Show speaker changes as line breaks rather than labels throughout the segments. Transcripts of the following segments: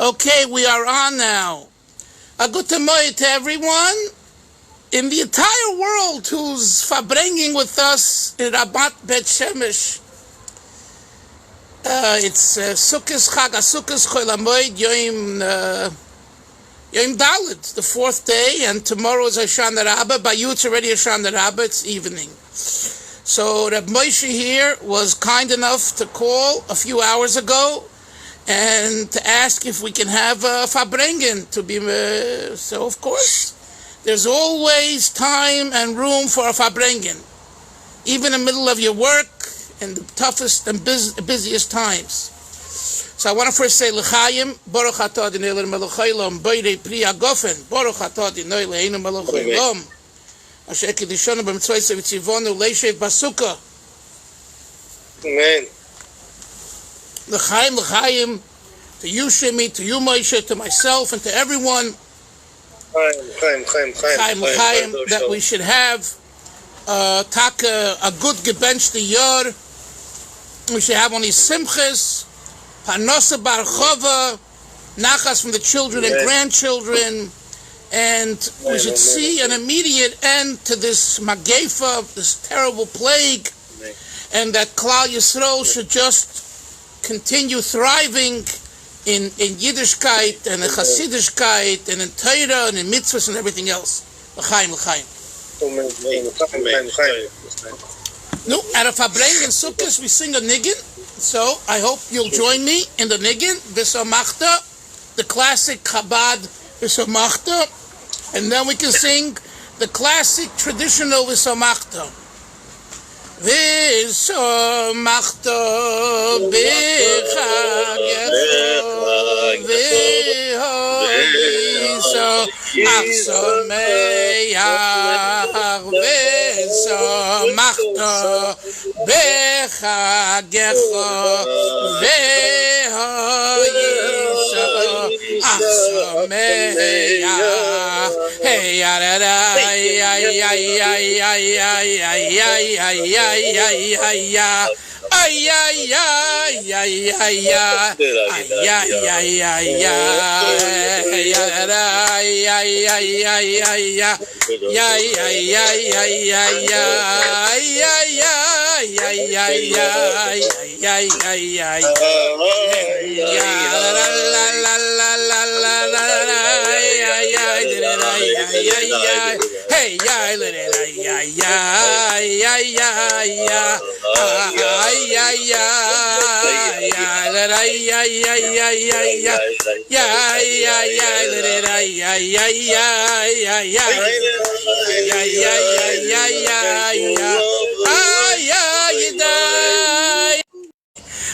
Okay, we are on now. A good HaMoed to everyone in the entire world who's Farbrengen with us in Rabat Bet Shemesh. It's Sukkos, Chag HaSukkos, Chol HaMoed, Yom Dalet, the fourth day, and tomorrow is Hoshana Rabbah. By you, it's already Hoshana Rabbah, it's evening. So Rabbi Moshe here was kind enough to call a few hours ago and to ask if we can have Farbrengen to be. So of course, there's always time and room for a Farbrengen, even in the middle of your work and the toughest and busiest times. So I want to first say L'chaim, Baruch atah Adonai Eloheinu melech haolam, Borei pri hagofen, Baruch atah Adonai Eloheinu melech haolam, Asher kiddushanu b'mitzvos v'tzivonu leishev b'sukkah.
Amen.
L'chaim, to you, Shimi, to you, Moshe, to myself, and to everyone.
Chaim,
that we should have a good gebenchte Yor. We should have only simchas, parnasa barchova, nachas from the children and grandchildren, and we should see an immediate end to this magefa, this terrible plague, and that Klal Yisrael should just continue thriving in Yiddishkeit and in Chassidischkeit and in Torah and in mitzvahs and everything else. L'chaim. No, at a Farbrengen in Sukkos we sing a niggin, so I hope you'll join me in the niggin, V'samachta, the classic Chabad V'samachta, and then we can sing the classic traditional V'samachta. V'samachta b'chagecha v'ho'isa ach sameach v'samachta b'chagecha v'ho'isa ach sameach hey ya da da ya ya ya ya ya ya ya ya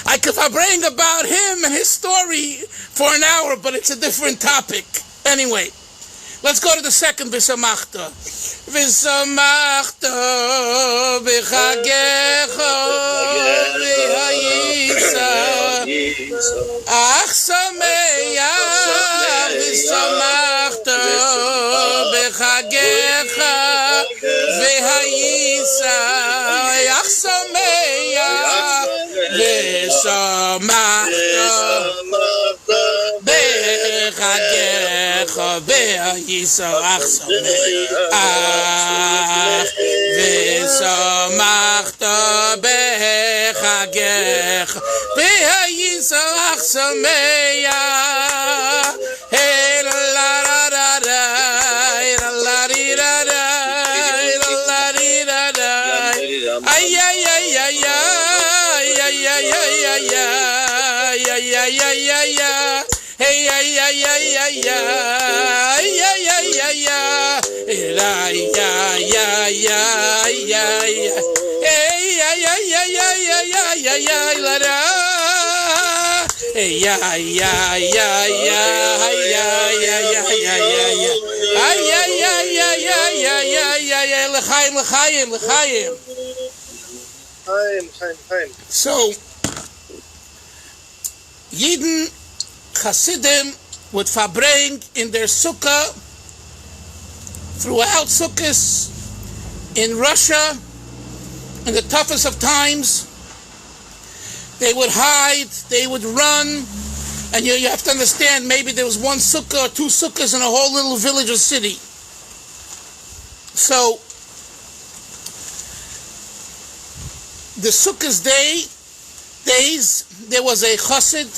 I could bring about him and his story for an hour, but it's a different topic. Anyway, let's go to the second V'samachta. V'samachta b'chagecha v'ha'yisa ach sameach v'samachta b'chagecha v'ha'yisa ach sameach v'samachta b'chagecha v'ha'yisa ach sameach v'samachta b'chagecha v'ha'yisa ach sameach hey la la da da la la di da da la la di da da ay ay ay ay ay ay ay ay ay ay ay hey ay ay ay ay ay ay ay ay la ya ya ya ya hey ay ay ay ay ay ay ay la da hey ya ya ya ya ya ya ya ya ya ay ay ay ay ay ay ay l'chaim. So Yidden Chassidim would Farbrengen in their sukkah throughout Sukkos in Russia in the toughest of times. They would hide, they would run, And you have to understand, maybe there was one sukkah or two sukkahs in a whole little village or city. So, the Sukkos days, there was a chassid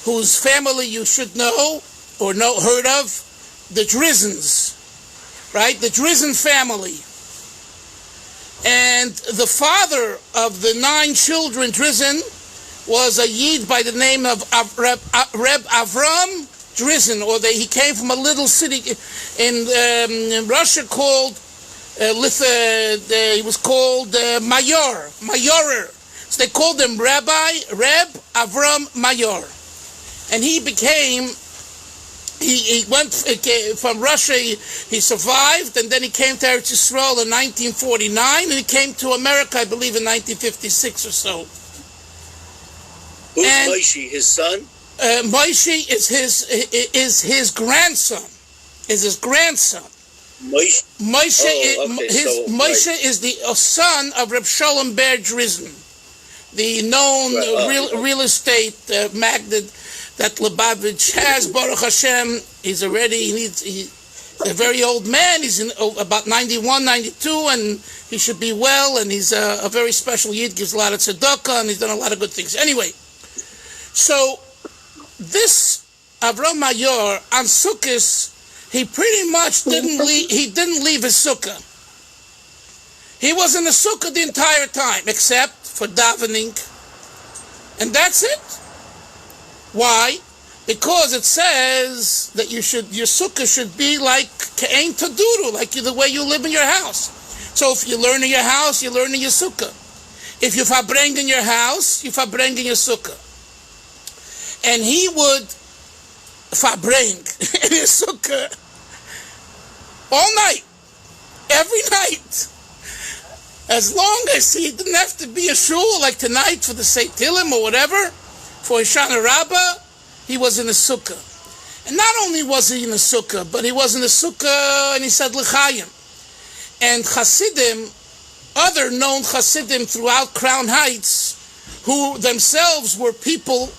whose family you should know or heard of, the Drizens, right? The Drizen family. And the father of the 9 children, Drizen, was a Yid by the name of Reb Avram Drizen, he came from a little city in Russia called he was called Mayor. So they called him Reb Avram Mayor. And he went from Russia, he survived, and then he came to Eretz Yisrael in 1949, and he came to America, I believe, in 1956 or so.
Who's Moshe, his son?
Moshe is his grandson. Moshe is the son of Reb Sholem Ber Drizen, the known real estate magnate that Lubavitch has. Baruch Hashem, he's a very old man. He's about 91, 92, and he should be well, and he's a very special Yid, gives a lot of tzedakah, and he's done a lot of good things. Anyway, so this Avram Mayor on Sukkos, he pretty much didn't leave his sukkah. He was in the sukkah the entire time, except for davening, and that's it. Why? Because it says that your sukkah should be like ke'ein taduru, like the way you live in your house. So if you learn in your house, you learn in your sukkah. If you farbrengen in your house, you farbrengen in your sukkah. And he would farbrengen in his sukkah all night, every night. As long as he didn't have to be a shul like tonight for the Seit Tilim or whatever, for Hoshana Rabbah, he was in the sukkah. And not only was he in the sukkah, but he was in the sukkah and he said l'chaim. And Hasidim, other known Hasidim throughout Crown Heights, who themselves were people,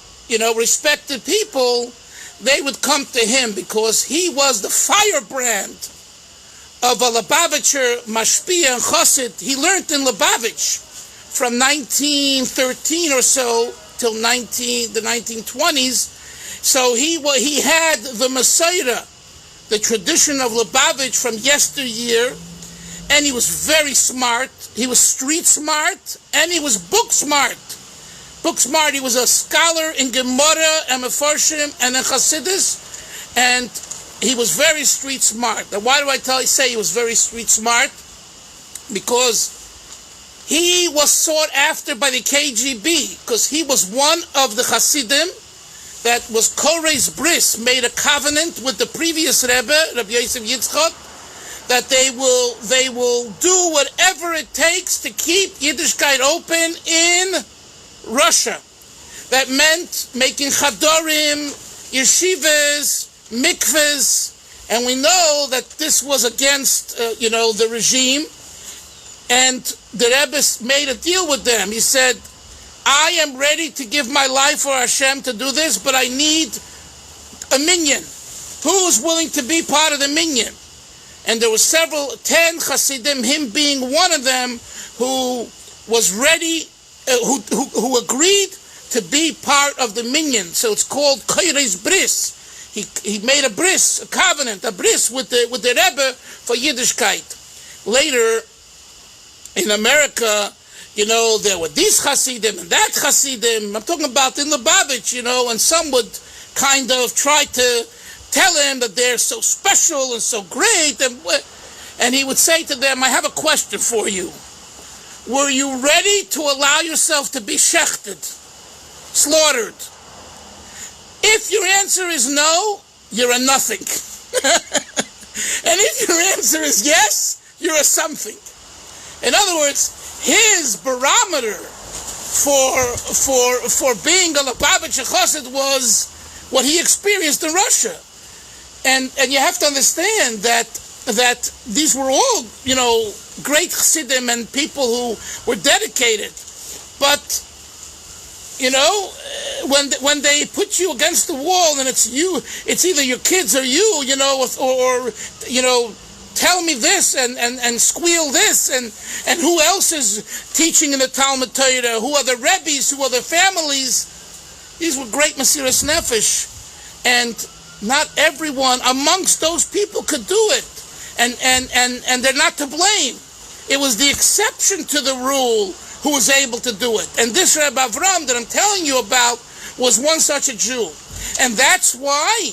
respected people, they would come to him because he was the firebrand of a Lubavitcher Mashpia and Chassid. He learned in Lubavitch from 1913 or so till the 1920s. So he had the Messiah, the tradition of Lubavitch from yesteryear, and he was very smart. He was street smart, and he was book smart. He was a scholar in Gemara and Mefarshim and in Chassidus, and he was very street smart. Now, why do I say he was very street smart? Because he was sought after by the KGB, because he was one of the Hasidim that was Kore's Bris, made a covenant with the previous Rebbe, Rabbi Yosef Yitzchak, that they will do whatever it takes to keep Yiddishkeit open in Russia. That meant making chadorim, yeshivas, mikvahs, and we know that this was against, the regime. And the Rebbe made a deal with them. He said, I am ready to give my life for Hashem to do this, but I need a minyan. Who's willing to be part of the minyan? And there were 10 Hasidim, him being one of them, who was ready, who agreed to be part of the minyan. So it's called Kore's Bris. He made a bris, a covenant, a bris with the Rebbe for Yiddishkeit. Later, in America, there were these Hasidim and that Hasidim. I'm talking about in Lubavitch, and some would kind of try to tell him that they're so special and so great. And he would say to them, I have a question for you. Were you ready to allow yourself to be shechted, slaughtered? If your answer is no, you're a nothing. And if your answer is yes, you're a something. In other words, his barometer for being a Lubavitcher Chassid was what he experienced in Russia. And you have to understand that these were all, great Chassidim and people who were dedicated. But, when they put you against the wall and it's either your kids or you, or tell me this and squeal this, and who else is teaching in the Talmud Torah, who are the Rabbis, who are the families. These were great Mesiras Nefesh, and not everyone amongst those people could do it, and they're not to blame. It was the exception to the rule who was able to do it. And this Reb Avram that I'm telling you about was one such a Jew. And that's why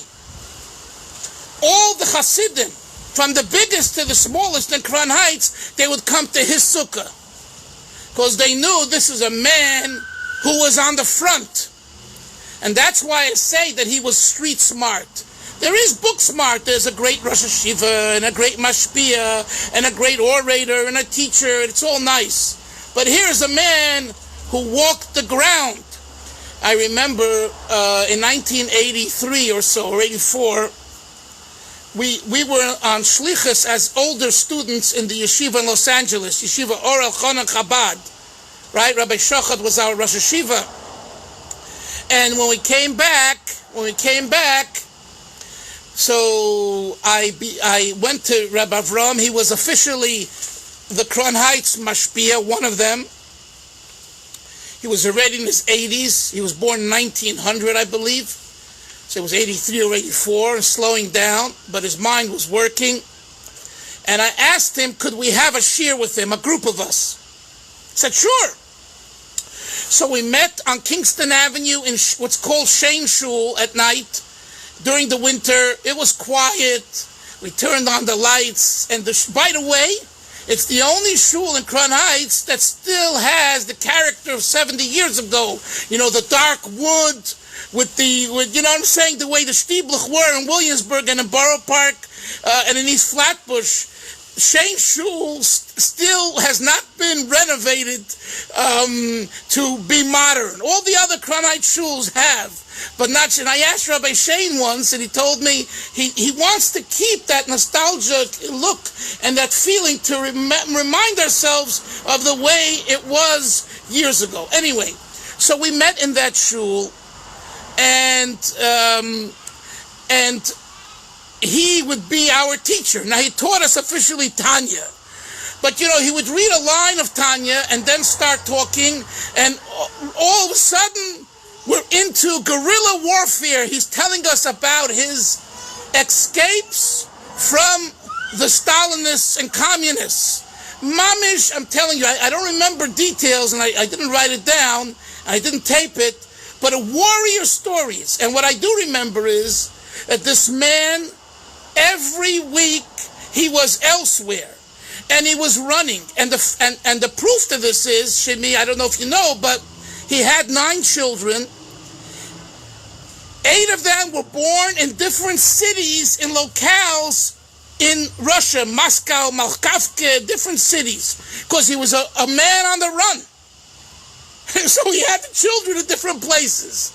all the Hasidim, from the biggest to the smallest in Crown Heights, they would come to his sukkah. Because they knew this is a man who was on the front. And that's why I say that he was street smart. There is book smart. There's a great Rosh Hashiva and a great Mashpia and a great orator and a teacher. It's all nice. But here's a man who walked the ground. I remember in 1983 or so, or 84, we were on Shlichus as older students in the yeshiva in Los Angeles, Yeshiva Or El-Chonon Chabad. Right? Rabbi Shochat was our Rosh Hashiva. And when we came back, so I went to Rabbi Avram. He was officially the Crown Heights Mashpia, one of them. He was already in his 80s. He was born in 1900, I believe. So it was 83 or 84, and slowing down, but his mind was working. And I asked him, could we have a shir with him, a group of us? He said, sure. So we met on Kingston Avenue in what's called Shane Shul at night. During the winter, it was quiet. We turned on the lights. And by the way, it's the only shul in Crown Heights that still has the character of 70 years ago. The dark wood with you know what I'm saying, the way the Stieblach were in Williamsburg and in Borough Park and in East Flatbush. Shane Shul still has not been renovated to be modern. All the other Crown Heights shuls have, but not. And I asked Rabbi Shane once, and he told me he wants to keep that nostalgic look and that feeling to remind ourselves of the way it was years ago. Anyway, so we met in that shul, and he would be our teacher. Now, he taught us officially Tanya. But, he would read a line of Tanya and then start talking, and all of a sudden, we're into guerrilla warfare. He's telling us about his escapes from the Stalinists and communists. Mamish, I'm telling you, I don't remember details, and I didn't write it down, I didn't tape it, but warrior stories. And what I do remember is that this man, every week, he was elsewhere, and he was running. And the proof to this is, Shemi, I don't know if you know, but he had 9 children. 8 of them were born in different cities, in locales in Russia, Moscow, Malkavka, different cities, because he was a man on the run. So he had the children in different places.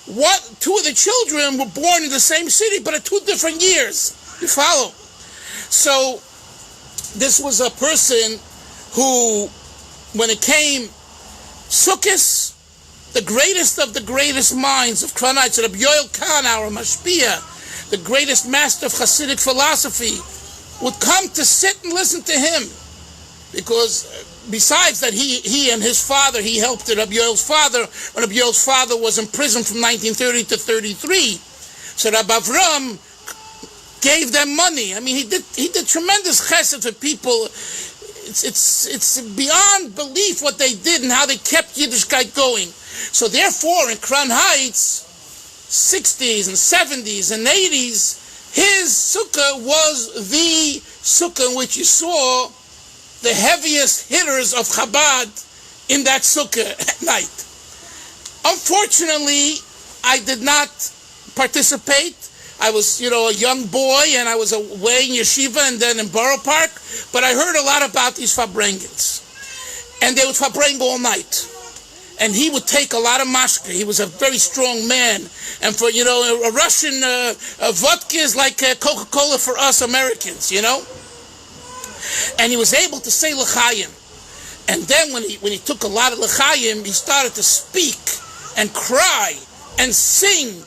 2 of the children were born in the same city, but at 2 different years. You follow? So this was a person who, when it came Sukkos, the greatest of the greatest minds of Crown Heights, Rabbi Yoel Khan, our Mashpia, the greatest master of Hasidic philosophy, would come to sit and listen to him. Because besides that, he and his father, he helped Rabbi Yoel's father when Rabbi Yoel's father was in prison from 1930 to 33. So Rabbi Avram gave them money. I mean, he did tremendous chesed for people. It's beyond belief what they did and how they kept Yiddishkeit going. So therefore, in Crown Heights, 60s and 70s and 80s, his sukkah was the sukkah in which you saw the heaviest hitters of Chabad in that sukkah at night. Unfortunately, I did not participate. I was, a young boy, and I was away in yeshiva and then in Borough Park, but I heard a lot about these Farbrengens. And they would Farbreng all night. And he would take a lot of mashka. He was a very strong man. And for, a Russian vodka is like Coca-Cola for us Americans, And he was able to say l'chaim. And then when he took a lot of l'chaim, he started to speak and cry and sing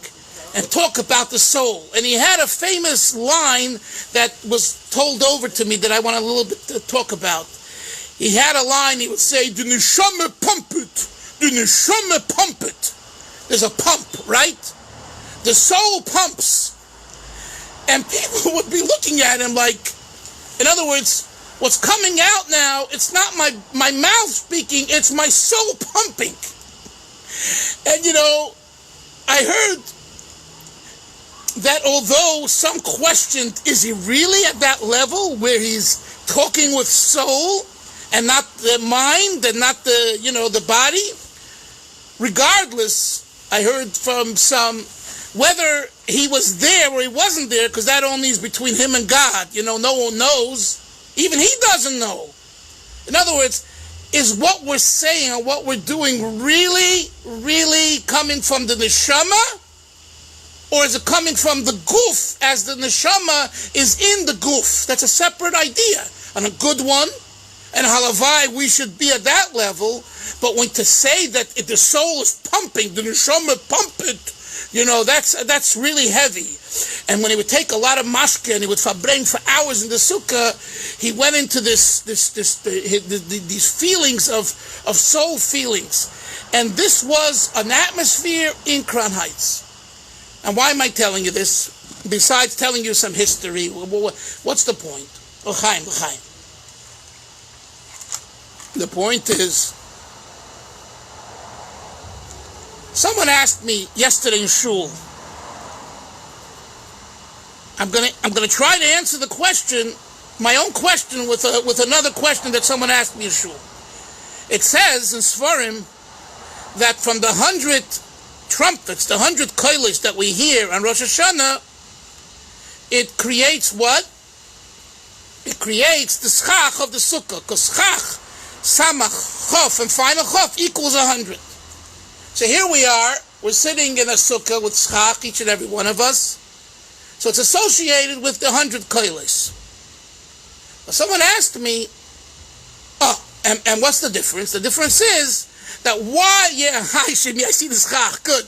and talk about the soul. And he had a famous line that was told over to me that I want a little bit to talk about. He had a line, he would say, "The neshama pump it, the neshama pump it." There's a pump, right? The soul pumps. And people would be looking at him like, in other words, what's coming out now, it's not my mouth speaking, it's my soul pumping. And I heard that although some questioned, is he really at that level where he's talking with soul and not the mind and not the body? Regardless, I heard from some, whether he was there or he wasn't there, because that only is between him and God. No one knows. Even he doesn't know. In other words, is what we're saying and what we're doing really, really coming from the neshama? Or is it coming from the guf, as the neshama is in the guf? That's a separate idea, and a good one. And halavai, we should be at that level. But when to say that if the soul is pumping, the neshama pump it, that's really heavy. And when he would take a lot of mashke and he would farbrengen for hours in the sukkah, he went into these feelings of soul feelings. And this was an atmosphere in Crown Heights. And why am I telling you this? Besides telling you some history, what's the point? Chaim. The point is, someone asked me yesterday in shul. I'm gonna try to answer the question, my own question, with another question that someone asked me in shul. It says in Sfarim that from the 100 trumpets, the 100 koilis that we hear on Rosh Hashanah, it creates what? It creates the schach of the sukkah, because schach, samach, chof, and final chof equals 100. So here we are, we're sitting in a sukkah with schach, each and every one of us. So it's associated with the 100 koilis. Well, someone asked me, and what's the difference? The difference is that hi Shimi, I see the schach, good.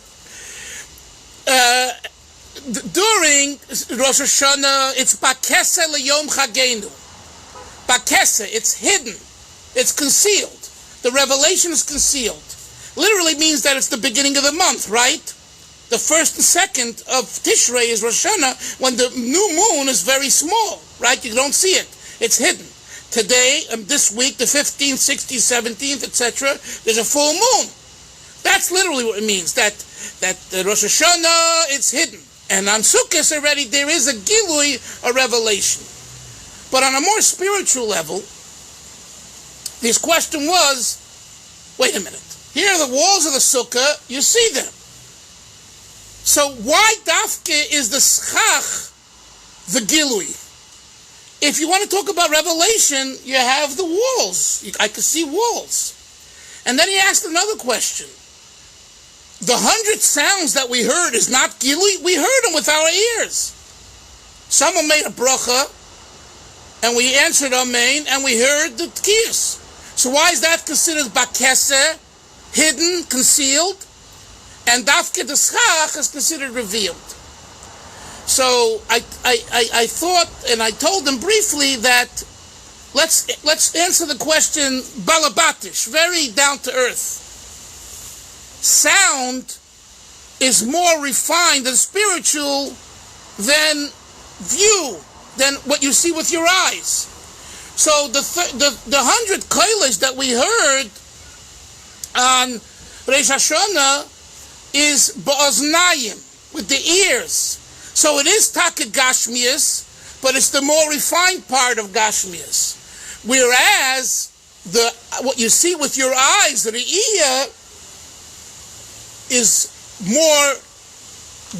During Rosh Hashanah, it's bakese leyom chagenu. Bakese, it's hidden, it's concealed. The revelation is concealed. Literally means that it's the beginning of the month, right? The first and second of Tishrei is Rosh Hashanah, when the new moon is very small, right? You don't see it. It's hidden. Today, this week, the 15th, 16th, 17th, etc., there's a full moon. That's literally what it means, that the Rosh Hashanah, it's hidden. And on Sukkos already, there is a gilui, a revelation. But on a more spiritual level, this question was, wait a minute. Here are the walls of the sukkah, you see them. So why dafke is the schach the gilui? If you want to talk about revelation, you have the walls. I could see walls. And then he asked another question. The 100 sounds that we heard is not gilui. We heard them with our ears. Someone made a bracha, and we answered amen, and we heard the tkiyas. So why is that considered bakese, hidden, concealed? And dafke the schach is considered revealed. So I thought, and I told them briefly that let's answer the question balabatish, very down to earth. Sound is more refined and spiritual than view, than what you see with your eyes. So the 100 koiles that we heard on Rosh Hashanah is ba'oznayim, with the ears. So it is taka gashmias, but it's the more refined part of gashmias. Whereas what you see with your eyes, the re'iyah, is more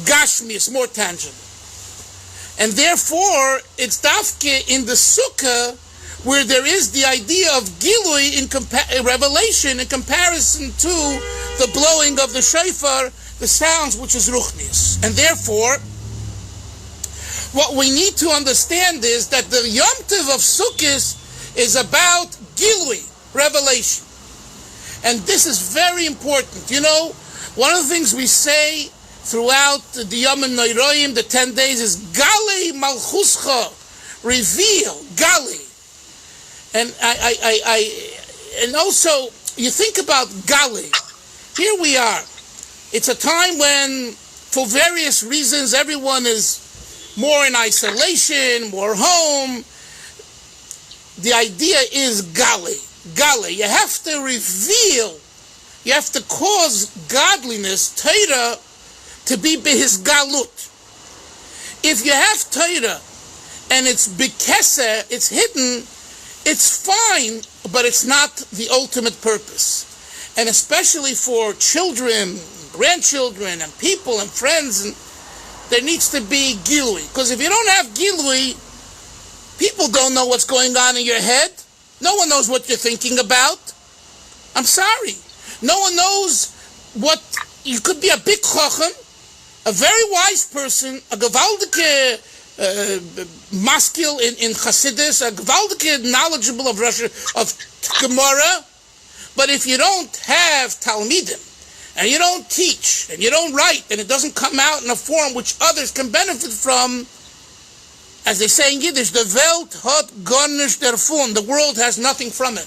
gashmias, more tangible. And therefore, it's dafke in the sukkah where there is the idea of gilui in revelation in comparison to the blowing of the shofar, the sounds which is ruchnius. And therefore, what we need to understand is that the Yom Tov of Sukkos is about gilui, revelation. And this is very important. One of the things we say throughout the Yom Noiroim, the 10 days, is Gali Malchuscha, reveal, Gali. And and also, you think about Gali. Here we are. It's a time when, for various reasons, everyone is more in isolation, more home. The idea is Gali. Gali. You have to reveal, you have to cause godliness, Torah, to be his galut. If you have Torah and it's bikese, it's hidden, it's fine, but it's not the ultimate purpose. And especially for children, grandchildren, and people and friends, and there needs to be gilui. Because if you don't have gilui, people don't know what's going on in your head. No one knows what you're thinking about. I'm sorry. No one knows what, you could be a big chacham, a very wise person, a gewaldige maskil in Chassidus, a gewaldige knowledgeable of Russia, of Gemara, but if you don't have Talmidim, and you don't teach, and you don't write, and it doesn't come out in a form which others can benefit from, as they say in Yiddish, the Welt hat gar nichts davon, the world has nothing from it.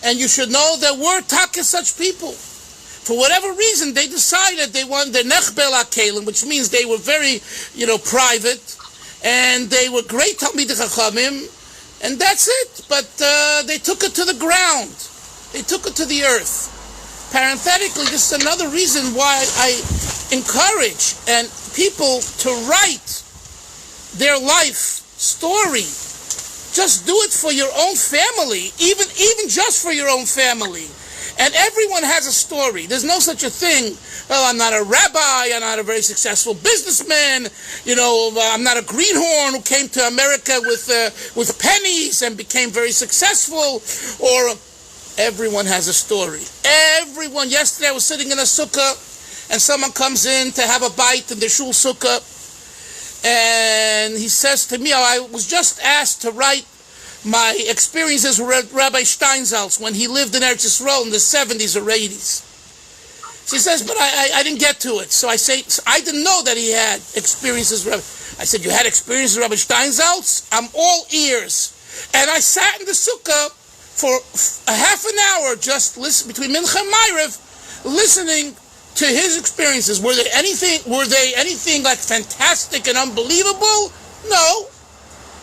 And you should know there were taka such people. For whatever reason, they decided they wanted their nechbel akelim, which means they were very, private, and they were great Talmidei Chachamim, and that's it. But they took it to the ground. They took it to the earth. Parenthetically, this is another reason why I encourage and people to write their life story. Just do it for your own family, even just for your own family. And everyone has a story. There's no such a thing. Well, I'm not a rabbi. I'm not a very successful businessman. I'm not a greenhorn who came to America with pennies and became very successful. Or everyone has a story. Everyone. Yesterday I was sitting in a sukkah, and someone comes in to have a bite in the shul sukkah, and he says to me, I was just asked to write my experiences with Rabbi Steinsaltz when he lived in Eretz Yisrael in the 70s or 80s. She says, but I didn't get to it. So I say, I didn't know that he had experiences with Rabbi. I said, you had experiences with Rabbi Steinsaltz? I'm all ears. And I sat in the sukkah for a half an hour, just between Mincha and Ma'ariv, listening to his experiences. Were they anything like fantastic and unbelievable? No.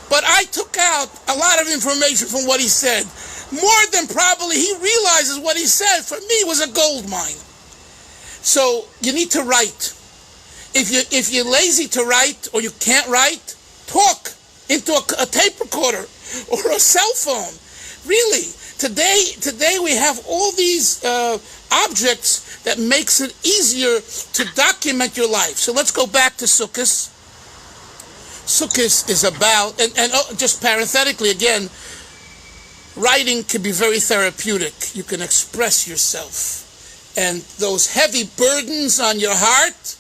But I took out a lot of information from what he said. More than probably he realizes what he said, for me, was a gold mine. So you need to write. If you're lazy to write or you can't write, talk into a tape recorder or a cell phone. Really, today we have all these objects that makes it easier to document your life. So let's go back to Sukkos. Sukkos is about, and just parenthetically again, writing can be very therapeutic. You can express yourself. And those heavy burdens on your heart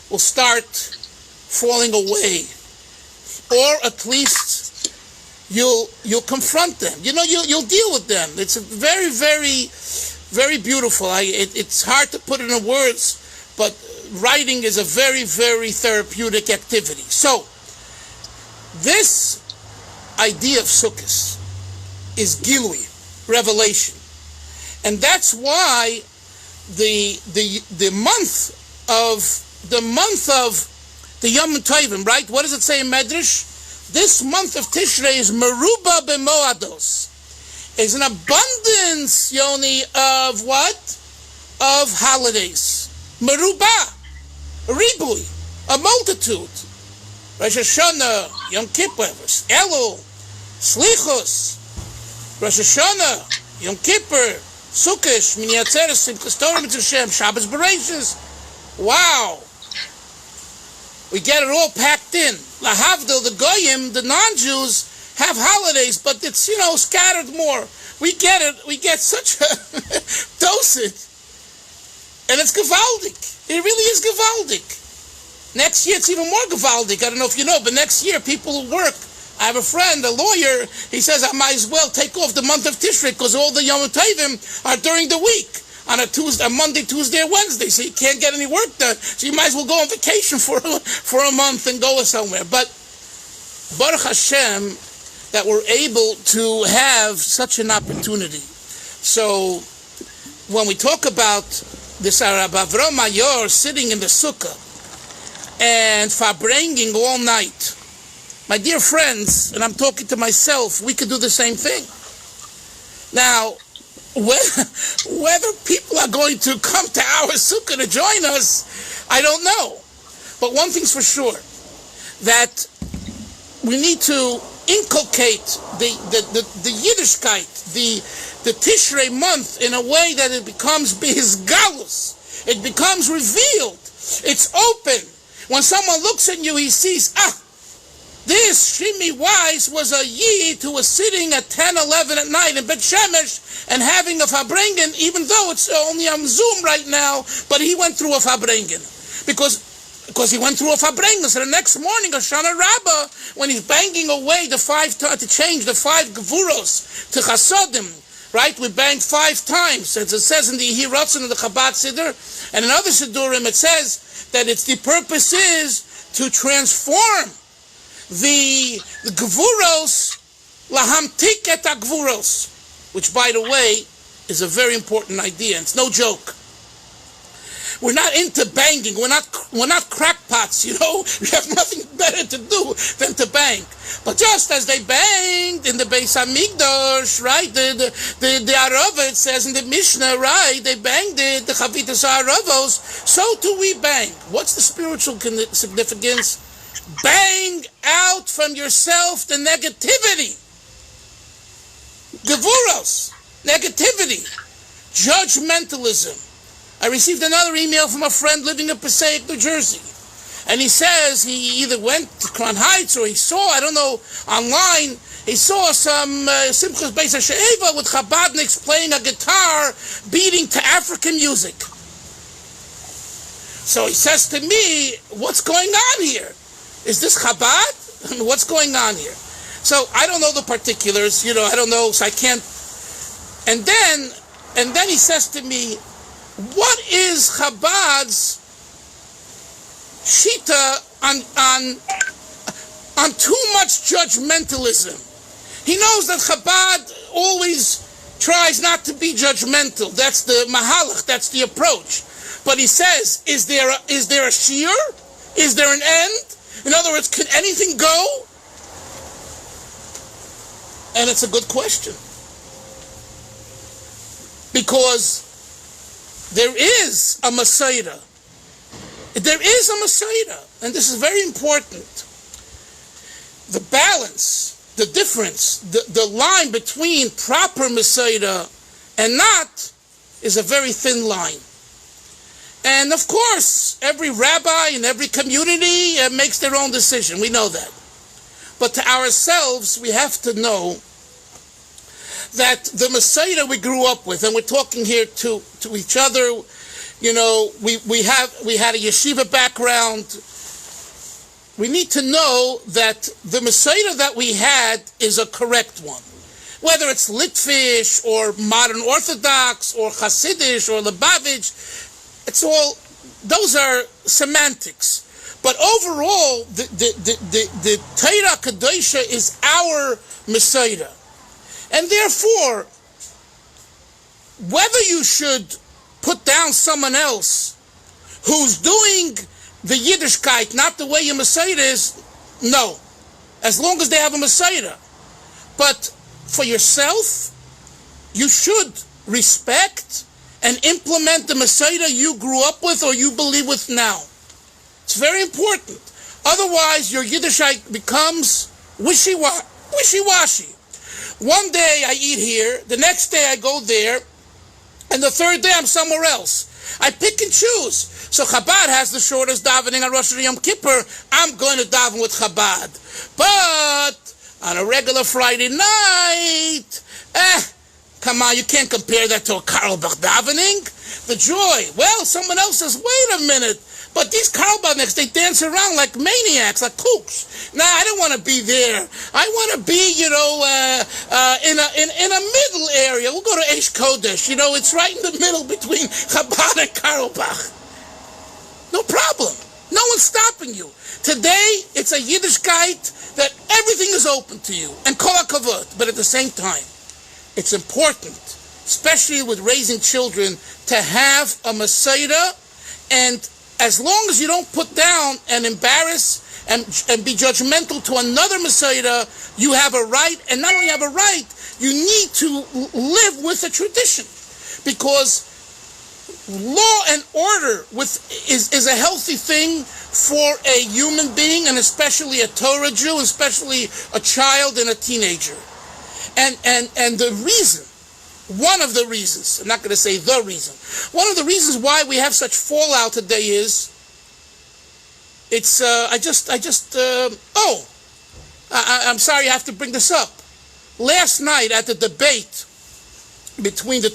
will start falling away. Or at least you'll confront them. You'll deal with them. It's a very, very, very beautiful. It's hard to put it in words, but writing is a very, very therapeutic activity. So, this idea of Sukkos is Gilui, revelation. And that's why the month of the Yom Tovim, right? What does it say in Medrash? This month of Tishrei is Meruba B'Moados. Is an abundance, Yoni, of what? Of holidays. Meruba, a ribui, a multitude. Rosh Hashanah, Yom Kippur, Elul, Slichos, Rosh Hashanah, Yom Kippur, Sukkos, Shmini Atzeres, Simchas Torah Mitzvah Shem, Shabbos Bereishis. Wow. We get it all packed in. Lahavdil, the Goyim, the non-Jews, have holidays, but it's, scattered more. We get it. We get such a dosage. And it's gewaldig. It really is gewaldig. Next year, it's even more gewaldig. I don't know if you know, but next year, people will work. I have a friend, a lawyer, he says, I might as well take off the month of Tishrei because all the Yom Tovim are during the week. on a Tuesday, a Monday, Tuesday, or Wednesday, so you can't get any work done. So you might as well go on vacation for a month and go somewhere. But Baruch Hashem that we're able to have such an opportunity. So when we talk about this Rabbi Avram Mayor sitting in the sukkah and Farbrengen all night, my dear friends, and I'm talking to myself, we could do the same thing. Now, whether people are going to come to our sukkah to join us, I don't know. But one thing's for sure, that we need to inculcate the Yiddishkeit, the Tishrei month in a way that it becomes B'Hizgalus. It becomes revealed. It's open. When someone looks at you, he sees, this Shimi Weiss was a Yid who was sitting at 10, 11 at night in Bet Shemesh and having a Farbrengen, even though it's only on Zoom right now, but he went through a Farbrengen. Because he went through a Farbrengen. So the next morning, Hoshana Rabbah, when he's banging away to change the 5 Gevuros to Chasodim, right? We banged 5 times. As it says in the Yehiratzon of the Chabad Siddur, and in other Siddurim, it says that the purpose is to transform the Gevuros lahamtik et Gevuros, which, by the way, is a very important idea. It's no joke. We're not into banging. We're not crackpots, you know. We have nothing better to do than to bang. But just as they banged in the Beis Hamikdash, right? The Arava, it says in the Mishnah, right? They banged it, the Chavitas Aravos. So do we bang. What's the spiritual significance? Bang out from yourself the negativity. Gevuros, negativity, judgmentalism. I received another email from a friend living in Passaic, New Jersey. And he says he either went to Crown Heights or he saw, I don't know, online, he saw some Simchas Beis HaShe'eva with Chabadniks playing a guitar, beating to African music. So he says to me, what's going on here? Is this Chabad? What's going on here? So I don't know the particulars, you know, I don't know, so I can't. And then he says to me, what is Chabad's shita on too much judgmentalism? He knows that Chabad always tries not to be judgmental. That's the mahalach, that's the approach. But he says, is there a shear? Is there an end? In other words, could anything go? And it's a good question. Because there is a Messiah. There is a Messiah. And this is very important. The balance, the difference, the line between proper Messiah and not is a very thin line. And of course, every rabbi in every community makes their own decision. We know that. But to ourselves, we have to know that the Messiah we grew up with, and we're talking here to each other, you know, we had a yeshiva background. We need to know that the Messiah that we had is a correct one. Whether it's Litvish or modern Orthodox or Hasidish or Lubavitch, it's all, those are semantics. But overall, the Torah Kadosha is our Messiah. And therefore, whether you should put down someone else who's doing the Yiddishkeit not the way your Messiah is, no. As long as they have a Messiah. But for yourself, you should respect and implement the Messiah you grew up with or you believe with now. It's very important. Otherwise, your Yiddishkeit becomes wishy-washy. One day I eat here, the next day I go there, and the third day I'm somewhere else. I pick and choose. So Chabad has the shortest davening on Rosh Hashanah Yom Kippur. I'm going to daven with Chabad. But on a regular Friday night, come on, you can't compare that to a Karlbach davening. The joy. Well, someone else says, wait a minute, But these Karlbaniks, they dance around like maniacs, like kooks. Nah, I don't want to be there. I want to be, in a middle area. We'll go to Eish Kodesh. It's right in the middle between Chabad and Karlbach. No problem. No one's stopping you. Today, it's a Yiddishkeit that everything is open to you. And kol hakavod. But at the same time, it's important, especially with raising children, to have a Masayda, and as long as you don't put down and embarrass and be judgmental to another Masayda, you have a right, and not only have a right, you need to live with a tradition. Because law and order is a healthy thing for a human being, and especially a Torah Jew, especially a child and a teenager. And the reason, one of the reasons, I'm not going to say the reason, one of the reasons why we have such fallout today is, I'm sorry I have to bring this up. Last night at the debate between the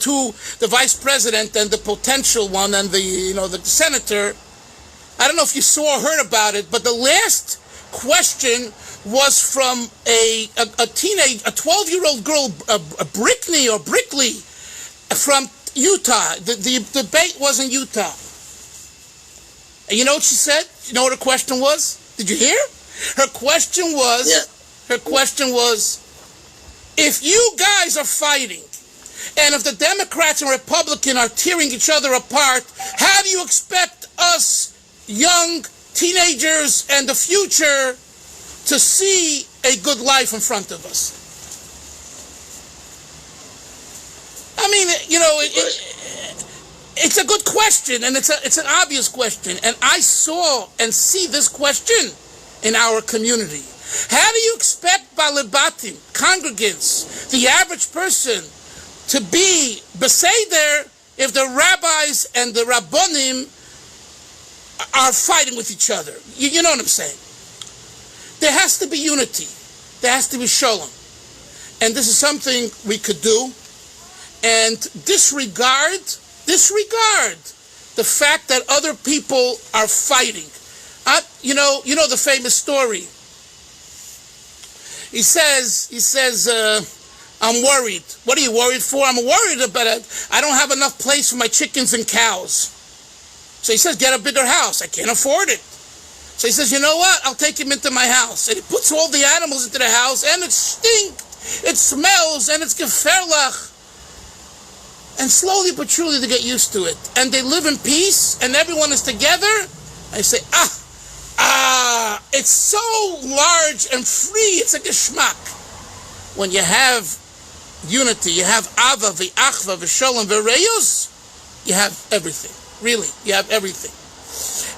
vice president and the potential one and the senator, I don't know if you saw or heard about it, but the last question was from a 12-year-old girl, Brickley, from Utah. The debate was in Utah. And you know what she said? You know what her question was? Did you hear? Her question was, if you guys are fighting, and if the Democrats and Republicans are tearing each other apart, how do you expect us young teenagers and the future to see a good life in front of us? I mean, it's a good question, and it's an obvious question, and I saw and see this question in our community. How do you expect Balibatim, congregants, the average person, to be beseder if the rabbis and the rabbonim are fighting with each other? You know what I'm saying? There has to be unity. There has to be shalom. And this is something we could do. And disregard the fact that other people are fighting. You know the famous story. He says, I'm worried. What are you worried for? I'm worried about it. I don't have enough place for my chickens and cows. So he says, get a bigger house. I can't afford it. So he says, you know what? I'll take him into my house. And he puts all the animals into the house, and it stinks, it smells, and it's geferlach. And slowly but surely they get used to it. And they live in peace, and everyone is together. I say, it's so large and free, it's a geschmack. When you have unity, you have ava, v'achva, v'sholem, v'reyos, you have everything. Really, you have everything.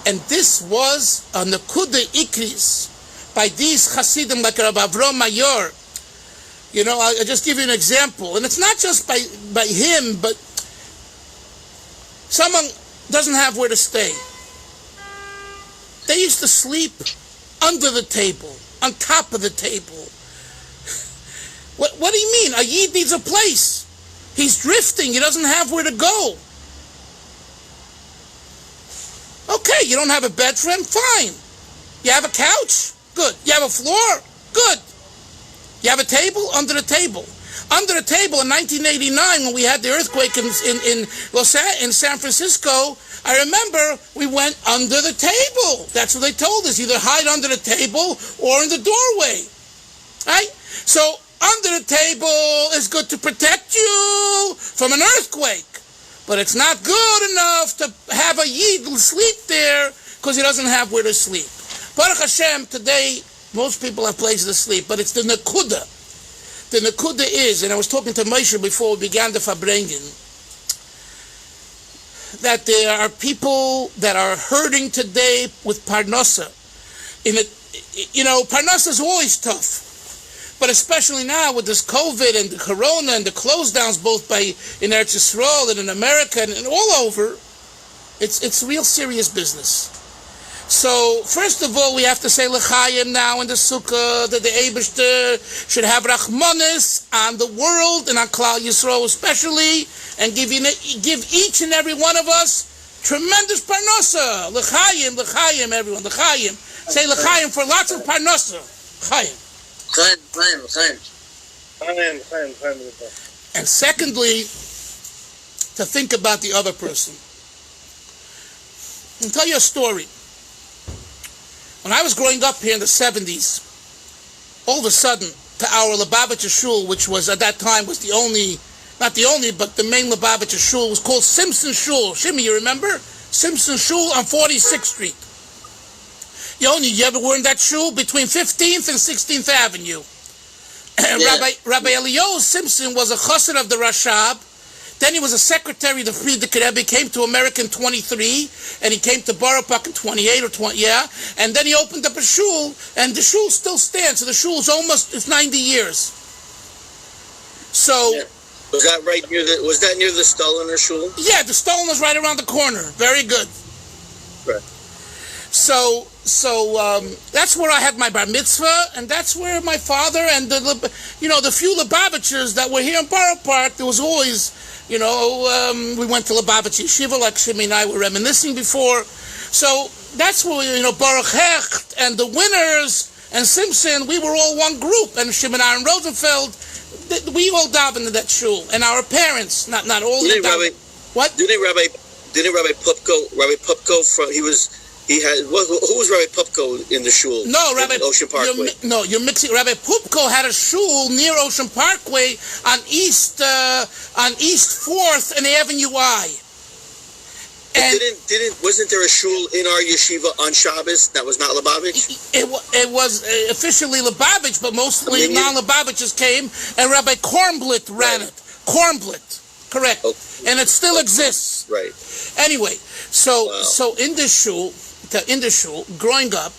And this was a nekuda ikris by these chassidim like Rabbi Avrom Mayor. I'll just give you an example. And it's not just by him, but someone doesn't have where to stay. They used to sleep under the table, on top of the table. What do you mean? A Yid needs a place. He's drifting. He doesn't have where to go. Okay, you don't have a bed for him? Fine. You have a couch? Good. You have a floor? Good. You have a table? Under the table. Under the table in 1989 when we had the earthquake in San Francisco, I remember we went under the table. That's what they told us. Either hide under the table or in the doorway. Right? So under the table is good to protect you from an earthquake. But it's not good enough to have a Yid sleep there because he doesn't have where to sleep. Baruch Hashem, today, most people have places to sleep, but it's the nekuda. The nekuda is, and I was talking to Moshe before we began the Farbrengen, that there are people that are hurting today with parnasa. Parnasa is always tough. But especially now with this COVID and the corona and the close downs both in Eretz Yisrael and in America and all over, it's real serious business. So first of all, we have to say l'chaim now in the sukkah that the Eibishter should have rachmanis on the world and on Klal Yisrael especially, and give each and every one of us Tremendous parnasa. L'chaim, l'chaim, everyone. L'chaim. Say l'chaim for lots of parnasa. L'chaim. And secondly, to think about the other person. I'll tell you a story. When I was growing up here in the 70s, all of a sudden, to our Lubavitcher shul, which was at that time was the only, not the only, but the main Lubavitcher shul, was called Simpson Shul. Shimmy, you remember? Simpson Shul on 46th Street. You ever were in that shul between 15th and 16th Avenue? Yeah. Rabbi Eliyahu Simpson was a chassid of the Rashab. Then he was a secretary of the Frierdiker Rebbe. Came to America in 23, and he came to Borough Park in 28 or 20, yeah. And then he opened up a shul, and the shul still stands. So the shul is it's 90 years. So,
yeah. Was that near the Stoliner shul?
Yeah, the Stoliner is right around the corner. Very good.
Right.
So that's where I had my bar mitzvah, and that's where my father and the few Lubavitchers that were here in Borough Park. There was always, we went to Lubavitch Yeshiva, like Shimmy and I were reminiscing before. So that's where Baruch Hecht and the Winners and Simpson, we were all one group, and Shimon Aaron Rosenfeld, we all davened in that shul, and our parents, not all.
Didn't Rabbi Pupko who was Rabbi Pupko in the shul?
No, Rabbi
Ocean Parkway.
You're mixing. Rabbi Pupko had a shul near Ocean Parkway on East 4th and Avenue I. And
wasn't there a shul in our yeshiva on Shabbos that was not Lubavitch?
It was officially Lubavitch, but mostly non-Lubavitchers came, and Rabbi Kornblit ran it. Kornblit, correct. Okay. And it still exists.
Right.
Anyway, so in the shul, growing up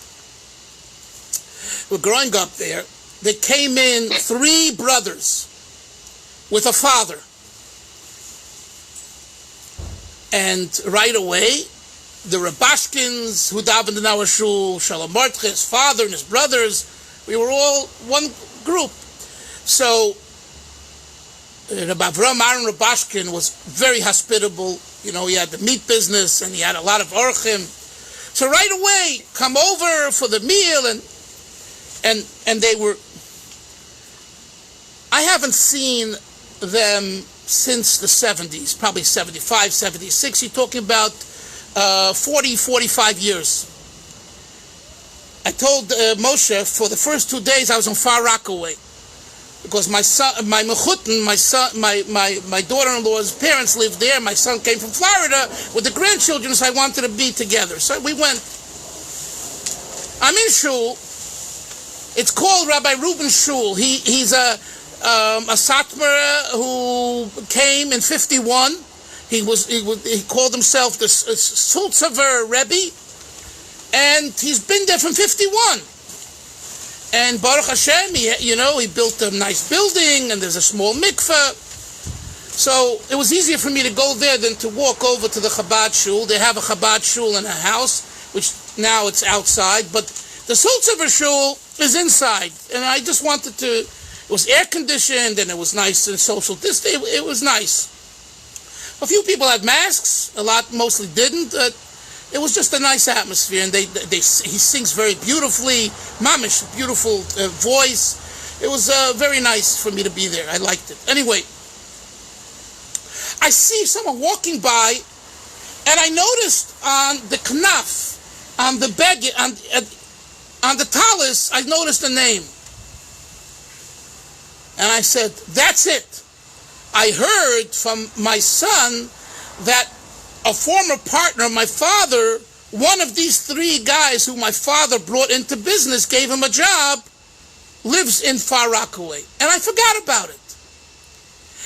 there, there came in 3 brothers with a father. And right away, the Rabashkins who davened in our shul, Shalom Mordechai, his father and his brothers, we were all one group. So Rabbi Avram Aaron Rabashkin was very hospitable. He had the meat business and he had a lot of orchim. So right away, come over for the meal, and they were. I haven't seen them since the 70s, probably 75, 76. You're talking about 40, 45 years. I told Moshe for the first 2 days I was on Far Rockaway because my son, my daughter-in-law's parents lived there. My son came from Florida with the grandchildren, so I wanted to be together. So we went. I'm in shul. It's called Rabbi Reuben Shul. He's a Satmar who came in 51. He called himself the Sultzaver Rebbe, and he's been there from 51. And Baruch Hashem, he built a nice building, and there's a small mikveh. So it was easier for me to go there than to walk over to the Chabad Shul. They have a Chabad Shul in a house, which now it's outside, but the Sultzaver Shul is inside, and I just wanted to. It was air conditioned and it was nice and social distance. It was nice. A few people had masks. Mostly didn't. It was just a nice atmosphere, and he sings very beautifully. Mamish, beautiful voice. It was very nice for me to be there. I liked it. Anyway, I see someone walking by, and I noticed on the knaf, on the beg, on the talis, I noticed a name. And I said, that's it. I heard from my son that a former partner of my father, one of these 3 guys who my father brought into business, gave him a job, lives in Far Rockaway. And I forgot about it.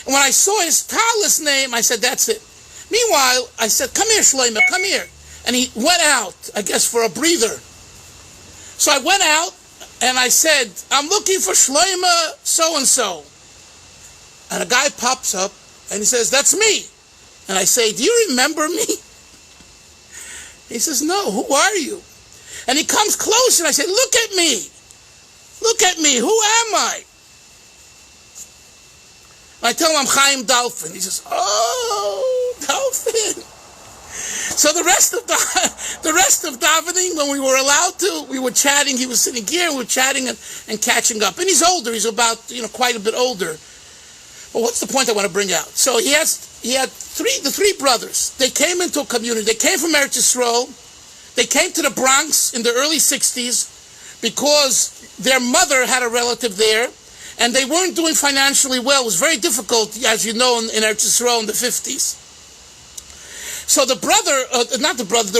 And when I saw his talis name, I said, that's it. Meanwhile, I said, come here, Shlomo, come here. And he went out, I guess, for a breather. So I went out, and I said, I'm looking for Shlomo so-and-so. And a guy pops up, and he says, that's me. And I say, do you remember me? He says, no, who are you? And he comes close, and I say, look at me. Look at me, who am I? And I tell him I'm Chaim Dalfin. He says, oh, Dalfin. So the rest of davening, when we were allowed to, we were chatting. He was sitting here, and we were chatting and catching up. And he's older. He's about quite a bit older. Well, what's the point I want to bring out? So he had the three brothers. They came into a community. They came from Eretz Yisrael. They came to the Bronx in the early 60s because their mother had a relative there, and they weren't doing financially well. It was very difficult, as you know, in Eretz Yisrael in the 50s. So the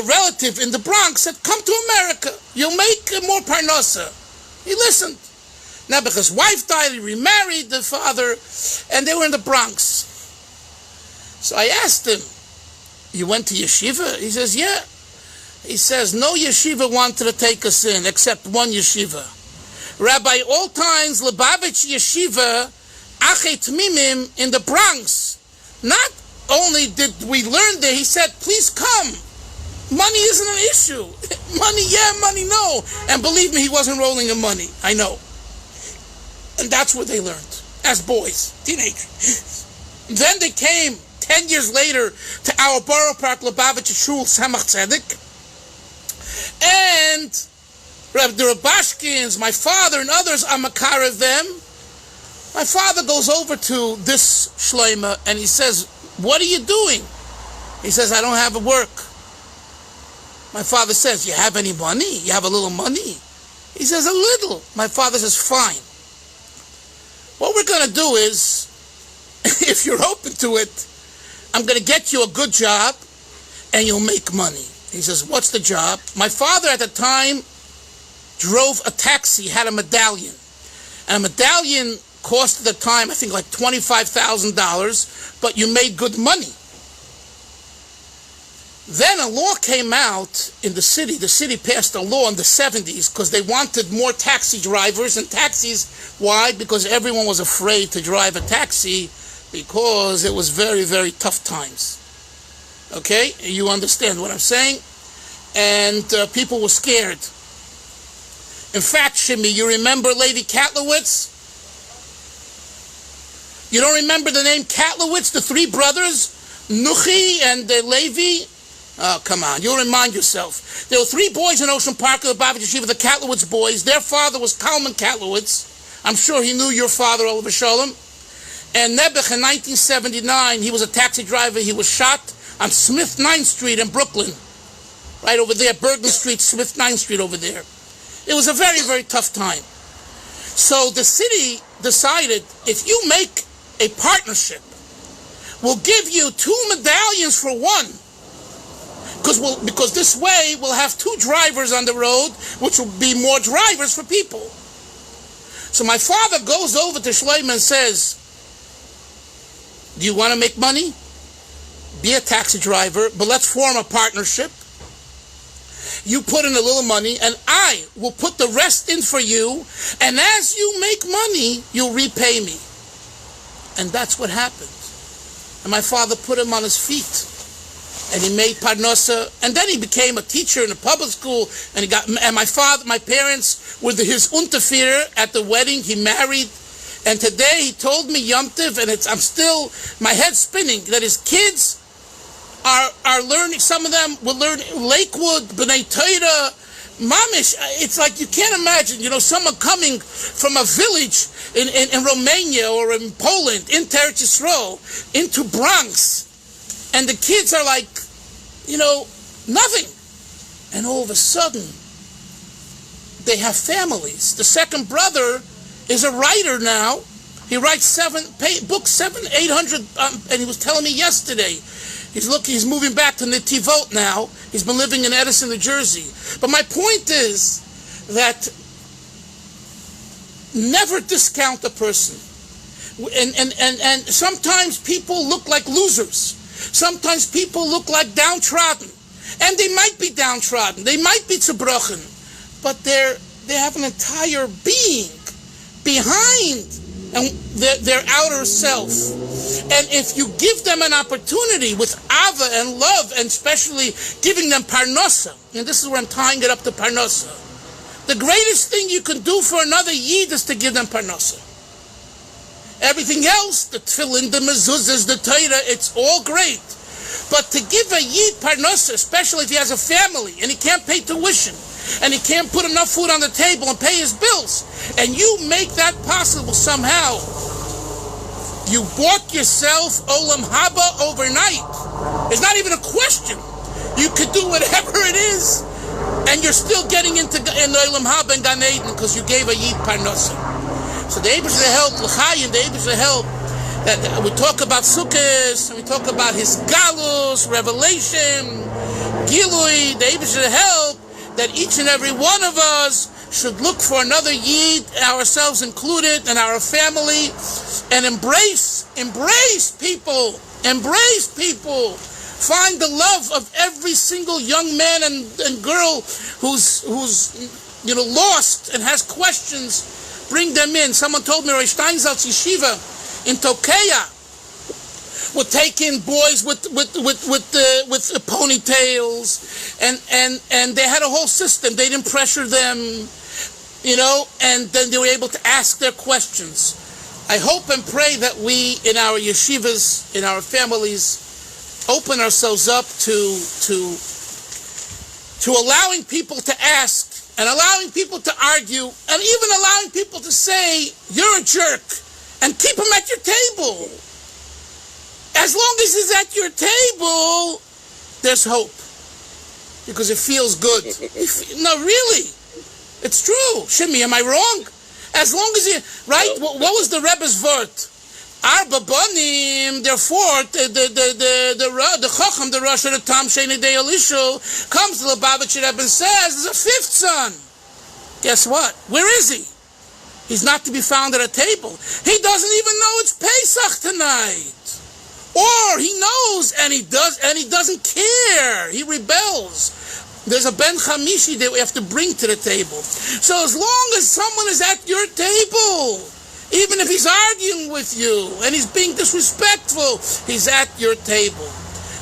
relative in the Bronx said, come to America. You'll make more parnasa. He listened. Now, because his wife died, he remarried the father, and they were in the Bronx. So I asked him, you went to yeshiva? He says, yeah. He says, no yeshiva wanted to take us in, except one yeshiva. Rabbi Alltime's Lubavitch Yeshiva, Achet Mimim, in the Bronx. Not only did we learn there, he said, please come. Money isn't an issue. Money, yeah, money, no. And believe me, he wasn't rolling in money. I know. And that's what they learned as boys, teenagers. Then they came 10 years later to our Borough Park Lubavitch Shul Samach Tzedek. And the Rabashkins, my father and others, are makar of them. My father goes over to this shleima and he says, what are you doing? He says, I don't have a work. My father says, you have any money? You have a little money? He says, a little. My father says, fine. What we're going to do is, if you're open to it, I'm going to get you a good job and you'll make money. He says, what's the job? My father at the time drove a taxi, had a medallion. And a medallion cost at the time, I think, like $25,000, but you made good money. Then a law came out in the city. The city passed a law in the 70s because they wanted more taxi drivers. And taxis, why? Because everyone was afraid to drive a taxi because it was very, very tough times. Okay? You understand what I'm saying? And people were scared. In fact, Shimmy, you remember Lady Katlowitz? You don't remember the name Katlowitz, the three brothers, Nuchi and Levi? Oh, come on, you'll remind yourself. There were three boys in Ocean Park, the Lubavitch Yeshiva, the Katlowitz boys. Their father was Kalman Katlowitz. I'm sure he knew your father, Oliver Sholem. And Nebuch, in 1979, he was a taxi driver. He was shot on Smith 9th Street in Brooklyn. Right over there, Bergen Street, Smith 9th Street over there. It was a very, very tough time. So the city decided, if you make a partnership, we'll give you 2 medallions for one. Because this way we'll have 2 drivers on the road, which will be more drivers for people. So my father goes over to Shlomo and says, do you want to make money? Be a taxi driver, but let's form a partnership. You put in a little money, and I will put the rest in for you, and as you make money, you'll repay me. And that's what happened. And my father put him on his feet. And he made parnasa, and then he became a teacher in a public school, and my parents were his unterfeer at the wedding. He married, and today he told me Yom Tov, and my head's spinning, that his kids are learning, some of them will learn Lakewood, B'nai Torah, Mamish. It's like you can't imagine, someone coming from a village in Romania or in Poland, into Eretz Yisrael, into Bronx, and the kids are like, nothing. And all of a sudden, they have families. The second brother is a writer now. He writes books, 800, and he was telling me yesterday, he's moving back to Netivot now. He's been living in Edison, New Jersey. But my point is that never discount a person. And sometimes people look like losers. Sometimes people look like downtrodden. And they might be downtrodden. They might be zerbrochen. But they have an entire being behind their outer self. And if you give them an opportunity with ava and love, and especially giving them parnasa, and this is where I'm tying it up to parnasa, the greatest thing you can do for another yid is to give them parnasa. Everything else, the tefillin, the mezuzahs, the Torah, it's all great. But to give a yid parnasa, especially if he has a family and he can't pay tuition and he can't put enough food on the table and pay his bills, and you make that possible somehow, you bought yourself olam haba overnight. It's not even a question. You could do whatever it is, and you're still getting into olam haba and Gan Eden because you gave a yid parnasa. So the Eibush to help l'chayim, the Eibush to help. That we talk about Sukkos, and we talk about his galus, revelation, gilui. The Eibush to help that each and every one of us should look for another yid, ourselves included, and our family, and embrace people. Find the love of every single young man and girl who's lost and has questions. Bring them in. Someone told me Rosh Steinsaltz Yeshiva in Tokeya would take in boys with ponytails, and they had a whole system. They didn't pressure them, and then they were able to ask their questions. I hope and pray that we in our yeshivas, in our families, open ourselves up to allowing people to ask, and allowing people to argue, and even allowing people to say, you're a jerk, and keep him at your table. As long as he's at your table, there's hope. Because it feels good. No, really. It's true. Shimmy, am I wrong? As long as you, right? What was the Rebbe's vort? Arba Banim, therefore, the Chacham, the Rosh of the Tam Sheni De Elishu, comes to the Lubavitcher Rebbe and says, there's a fifth son. Guess what? Where is he? He's not to be found at a table. He doesn't even know it's Pesach tonight. Or he knows and he doesn't care. He rebels. There's a Ben Chamishi that we have to bring to the table. So as long as someone is at your table, even if he's arguing with you and he's being disrespectful, he's at your table.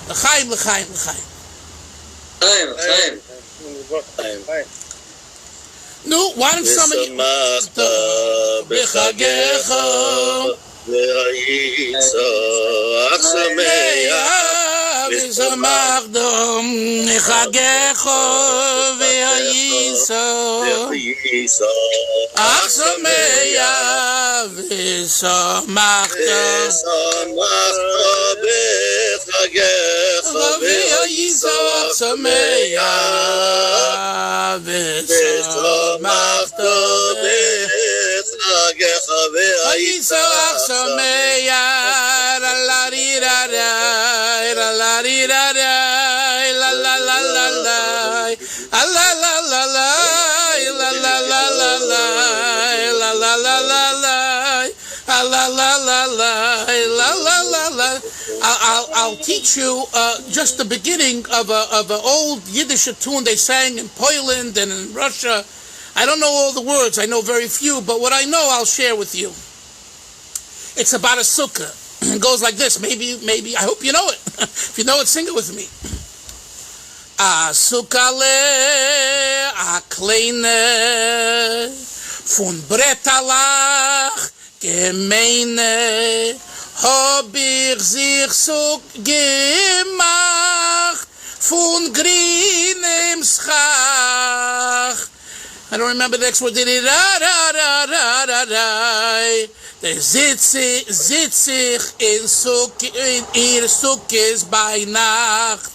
L'chaim, l'chaim, l'chaim.
L'chaim.
No, why don't somebody...
והיצחק שמח
ושמח דום מחגך והיצחק שמח ושמח בחגך והיצחק שמח ושמח Yitzhak Sameya la la di da da la la di da da la la la la la la la la la la la la la la la la la la la. I'll teach you just the beginning of an old Yiddish tune they sang in Poland and in Russia. I don't know all the words. I know very few, but what I know, I'll share with you. It's about a sukkah. It goes like this. Maybe, I hope you know it. If you know it, sing it with me. A sukkah le a kleine von Brettalach gemeine hab ich sich so gemacht von grünem Schach. I don't remember the next word. Der sitz ich in ihr Sukkos bei Nacht.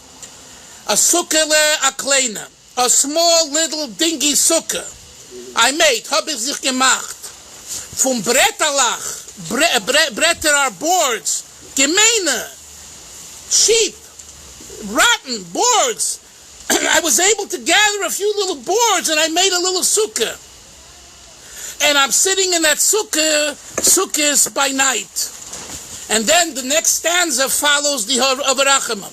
A sukkele a kleine, a small little dingy sukkah. I made, hab ich sich gemacht. Vom Brettalach, Bretter are boards. Gemeine, cheap, rotten boards. I was able to gather a few little boards and I made a little sukkah. And I'm sitting in that sukkahs by night. And then the next stanza follows the Avarachamon.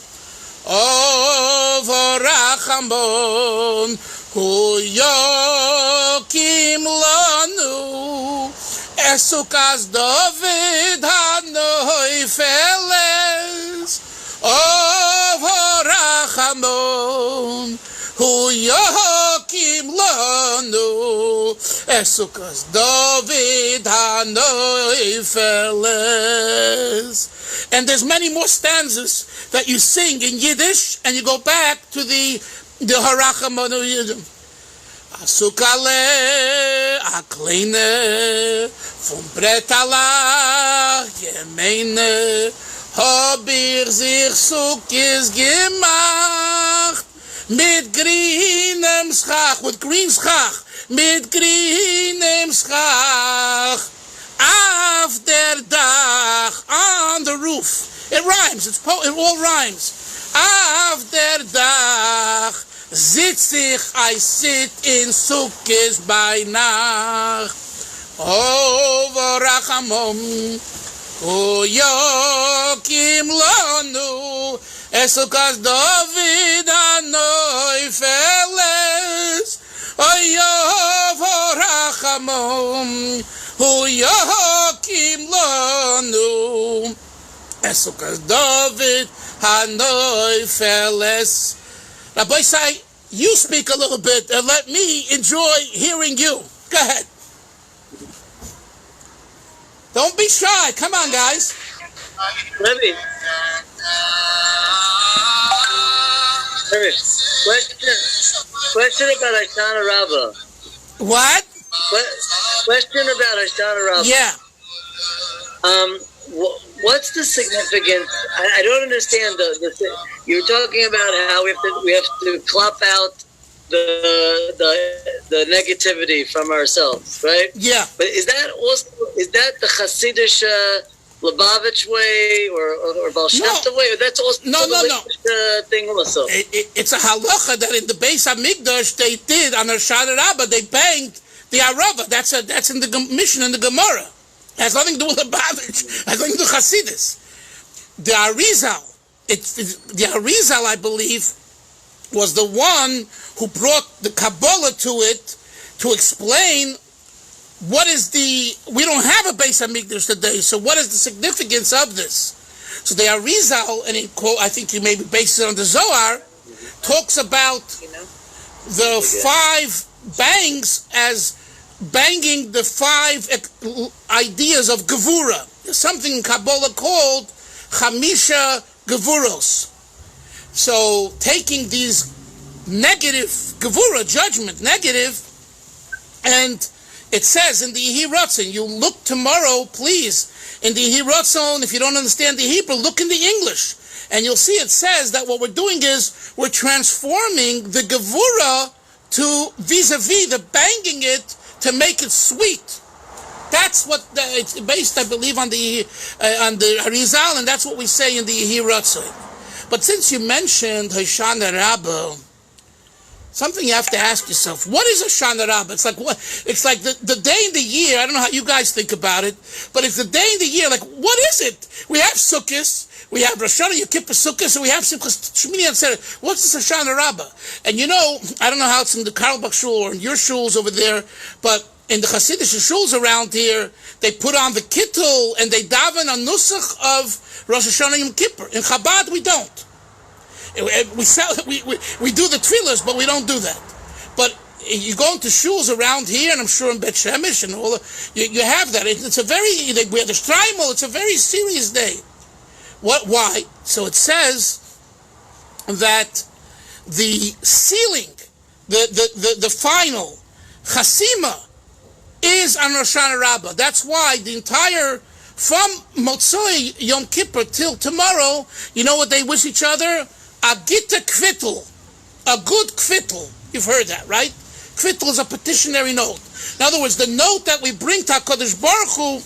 Avarachamon hu yokim lanu esukas David hanoifeles. Avarachamon hu yokim lanu esukas David hanoifeles. And there's many more stanzas that you sing in Yiddish, and you go back to the HaMoed. Asukale, a kleine, vom Bretala, gemeine, hab ich sich Sukkos gemacht, mit grünem Schach, with green Schach, mit grünem Schach, auf der Dach, on the roof. It rhymes, it all rhymes. Auf der Dach, I sit in Sukkos by Nacht. Over Rachamom, Uyokim Lonu, Sukkos David Anoifeles, Over Rachamom, Uyokim Lonu, Sukkos David Anoifeles. Rabbi say, you speak a little bit and let me enjoy hearing you. Go ahead. Don't be shy. Come on, guys.
Rabbi, question about Hoshana Rabbah.
What?
Question about Hoshana Rabbah.
Yeah.
What's the significance? I don't understand the you're talking about how we have to clop out the negativity from ourselves, right?
Yeah.
But is that the Hasidish Lubavitch way or Baal Shem Tov way? Or that's also
no.
Thing also.
It's a halacha that in the Beis Hamikdash they did on Hoshana Rabbah, they banged the Arava. That's in the Mishnah in the Gemara. It has nothing to do with the Lubavitch. It has nothing to do with Hasidus. The Arizal, I believe, was the one who brought the Kabbalah to it to explain what is we don't have a Beis Hamikdash today, so what is the significance of this? So the Arizal, and in quote, I think you maybe base it on the Zohar, talks about the 5 bangs as banging the 5 ideas of Gevura. There's something in Kabbalah called Chamisha Gevuros. So taking these negative Gevura, judgment, negative, and it says in the Yehi, you look tomorrow, please, in the Yehi, if you don't understand the Hebrew, look in the English, and you'll see it says that what we're doing is we're transforming the Gevura to vis-a-vis, the banging it to make it sweet. That's what it's based, I believe, on the Arizal, and that's what we say in the Yehi. But since you mentioned Hoshana Rabbah, something you have to ask yourself: what is Hoshana Rabbah? It's like what? It's like the day in the year. I don't know how you guys think about it, but it's the day in the year. Like, what is it? We have Sukkos, we have Rosh Hashanah, Yom Kippur, Sukkos, and we have Simchas Shmini Atzeret. What's this Hoshana Rabbah? And you know, I don't know how it's in the Karlbach shul or in your shuls over there, but in the Hasidic shuls around here, they put on the kittel and they daven on nusach of Rosh Hashanah Yom Kippur. In Chabad, we don't. We do the tefillas, but we don't do that. But you go into shuls around here, and I'm sure in Bet Shemesh and all, you have that. It's a very, they wear the shtreimel. It's a very serious day. What? Why? So it says that the sealing, the final chasima is on Rosh Hashanah Rabbah. That's why the entire, from Motzoi Yom Kippur till tomorrow, you know what they wish each other? A gita kvittel, a good kvittel. You've heard that, right? Kvittel is a petitionary note. In other words, the note that we bring to HaKadosh Baruch Hu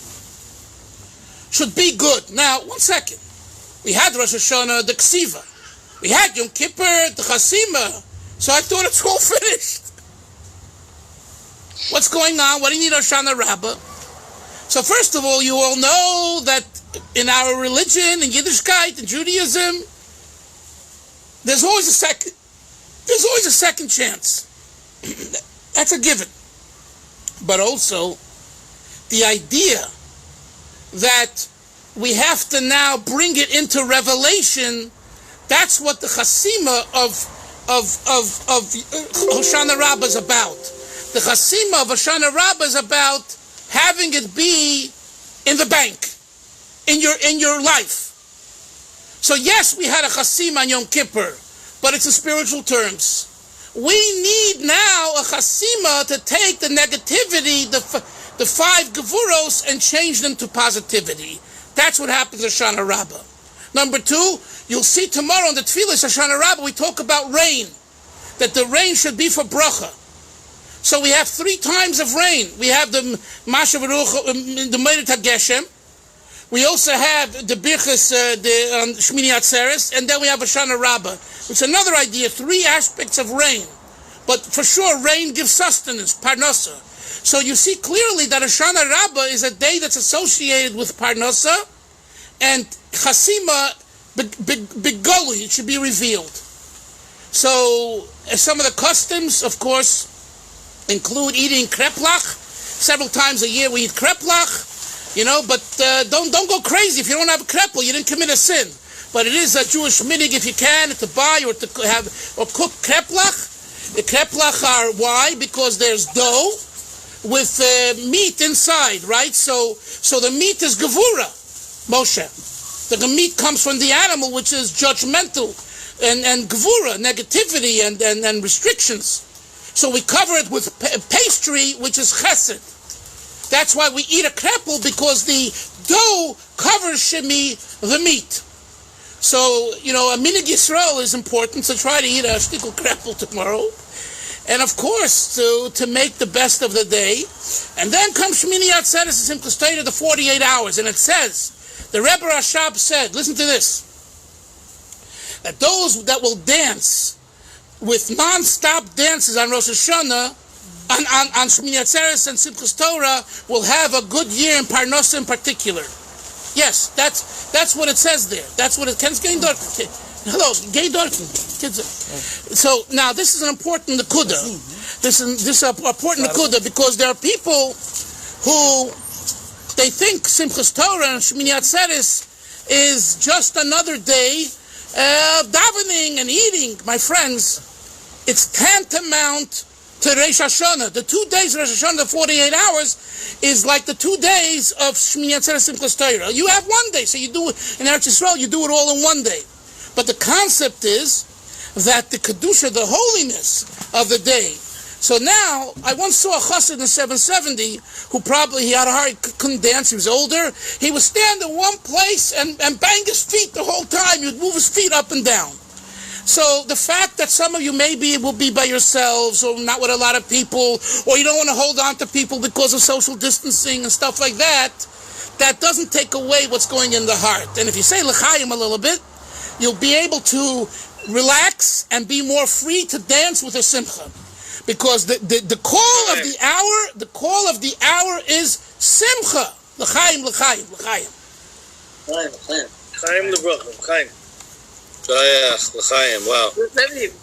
should be good. Now, one second. We had Rosh Hashanah, the Ksiva. We had Yom Kippur, the Chasima. So I thought it's all finished. What's going on? What do you need Hoshana Rabbah? So first of all, you all know that in our religion, in Yiddishkeit, in Judaism, there's always a second chance. That's a given. But also, the idea that we have to now bring it into revelation, that's what the chasima of Hoshana Rabbah is about. The chasima of Hoshana Rabbah is about having it be in the bank, in your life. So yes, we had a chasim on Yom Kippur, but it's in spiritual terms. We need now a chasima to take the negativity, the 5 gevuros, and change them to positivity. That's what happens at Hoshana Rabbah. Number 2, you'll see tomorrow in the Tefillas Hoshana Rabbah we talk about rain, that the rain should be for bracha. So we have 3 times of rain. We have the Masha Baruch, the Merit HaGeshem. We also have the Birchas, the Shmini Atzeres, and then we have Hoshana Rabbah. It's another idea, 3 aspects of rain. But for sure, rain gives sustenance, parnasa. So you see clearly that Hoshana Rabbah is a day that's associated with parnasa, and chasima, begoli, it should be revealed. So some of the customs, of course, include eating kreplach. Several times a year we eat kreplach. But don't go crazy. If you don't have a krepel, you didn't commit a sin. But it is a Jewish minig if you can to buy or to have or cook kreplach. The kreplach are why? Because there's dough with meat inside, right? So the meat is gevura, Moshe. The meat comes from the animal, which is judgmental and gevura, negativity and restrictions. So we cover it with pastry, which is chesed. That's why we eat a krepel, because the dough covers shemi, the meat. So, a minig Yisrael is important, so try to eat a shtickle krepel tomorrow. And of course, to make the best of the day. And then comes Shmini Atzeres and Simchas Torah, the 48 hours. And it says, the Rebbe Rashab said, listen to this, that those that will dance with non-stop dances on Rosh Hashanah, on Shmini Atzeres and Simchas Torah, will have a good year in Parnasa in particular. Yes, that's what it says there. That's what it says. Hello, gay Dorkin. Kids. So now this is an important nekuda. This is an important nekuda, because there are people who they think Simchas Torah and Shmini Atzeres is just another day davening and eating. My friends, it's tantamount to Rosh Hashanah. The 2 days of Rosh Hashanah, the 48 hours, is like the 2 days of Shmini Atzeres Simchas Torah. You have 1 day, so you do it in Eretz Yisrael, you do it all in 1 day. But the concept is that the Kedusha, the holiness of the day. So now, I once saw a chassid in 770 who he had a heart, he couldn't dance, he was older. He would stand in one place and bang his feet the whole time. He would move his feet up and down. So the fact that some of you maybe will be by yourselves or not with a lot of people, or you don't want to hold on to people because of social distancing and stuff like that, that doesn't take away what's going in the heart. And if you say l'chaim a little bit, you'll be able to relax and be more free to dance with a simcha. Because the call of the hour is simcha. L'chaim, l'chaim, l'chaim.
Chaim l'bracha, chaim.
Wow.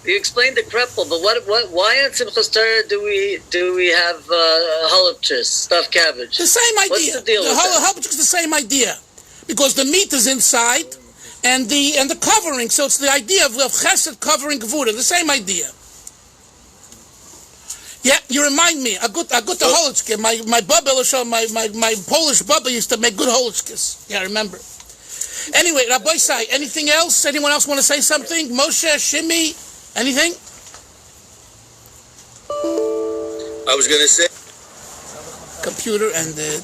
You explained the krepel, but why on Simchas Torah do we have halachas, stuffed cabbage?
The same idea.
What's the deal with that?
Halachas is the same idea, because the meat is inside and the covering. So it's the idea of chesed covering gevura. The same idea. Yeah, you remind me. I got the holichke. My bubba, my Polish bubba used to make good holichkes. Yeah, I remember. Anyway, Rabbi Sai, anything else? Anyone else want to say something? Moshe, Shimi, anything?
I was going to say.
Computer ended.